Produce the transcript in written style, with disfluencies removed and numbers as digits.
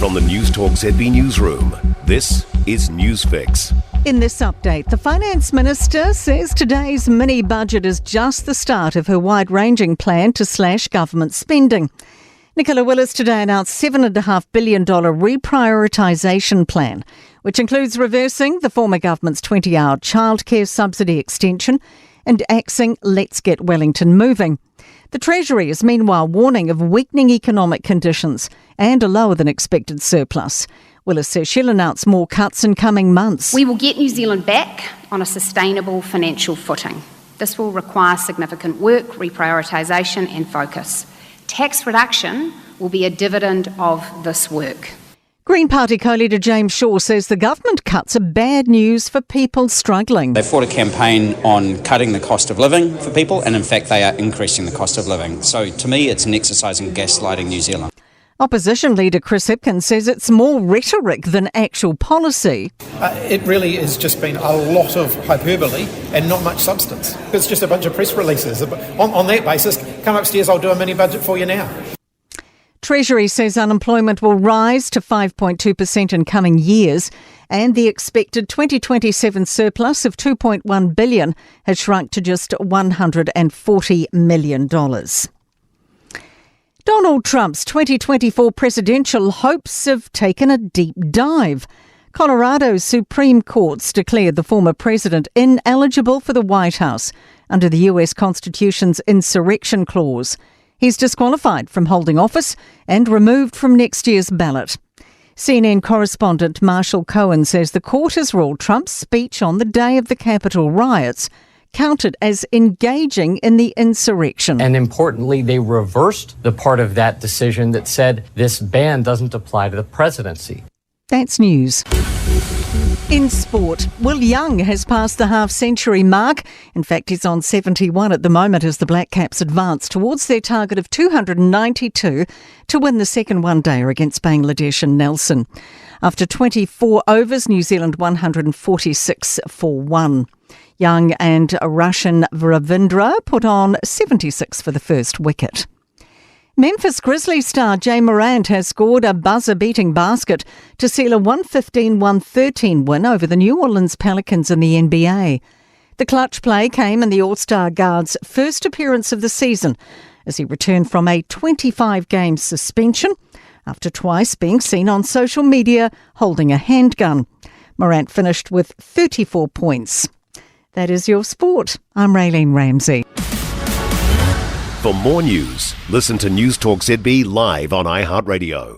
From the Newstalk ZB newsroom, this is Newsfix. In this update, the Finance Minister says today's mini-budget is just the start of her wide-ranging plan to slash government spending. Nicola Willis today announced $7.5 billion reprioritisation plan, which includes reversing the former government's 20-hour childcare subsidy extension and axing Let's Get Wellington Moving. The Treasury is meanwhile warning of weakening economic conditions and a lower than expected surplus. Willis says she'll announce more cuts in coming months. We will get New Zealand back on a sustainable financial footing. This will require significant work, reprioritisation and focus. Tax reduction will be a dividend of this work. Green Party co-leader James Shaw says the government cuts are bad news for people struggling. They fought a campaign on cutting the cost of living for people, and in fact they are increasing the cost of living. So to me it's an exercise in gaslighting New Zealand. Opposition leader Chris Hipkins says it's more rhetoric than actual policy. It really has just been a lot of hyperbole and not much substance. It's just a bunch of press releases. On that basis, come upstairs, I'll do a mini budget for you now. Treasury says unemployment will rise to 5.2% in coming years, and the expected 2027 surplus of $2.1 billion has shrunk to just $140 million. Donald Trump's 2024 presidential hopes have taken a deep dive. Colorado's Supreme Court's declared the former president ineligible for the White House under the US Constitution's insurrection clause. He's disqualified from holding office and removed from next year's ballot. CNN correspondent Marshall Cohen says the court has ruled Trump's speech on the day of the Capitol riots counted as engaging in the insurrection. And importantly, they reversed the part of that decision that said this ban doesn't apply to the presidency. That's news. In sport, Will Young has passed the half-century mark. In fact, he's on 71 at the moment as the Black Caps advance towards their target of 292 to win the second one-dayer against Bangladesh and Nelson. After 24 overs, New Zealand 146 for 1. Young and Russian Ravindra put on 76 for the first wicket. Memphis Grizzlies star Jay Morant has scored a buzzer-beating basket to seal a 115-113 win over the New Orleans Pelicans in the NBA. The clutch play came in the All-Star guard's first appearance of the season as he returned from a 25-game suspension after twice being seen on social media holding a handgun. Morant finished with 34 points. That is your sport. I'm Raylene Ramsey. For more news, listen to Newstalk ZB live on iHeartRadio.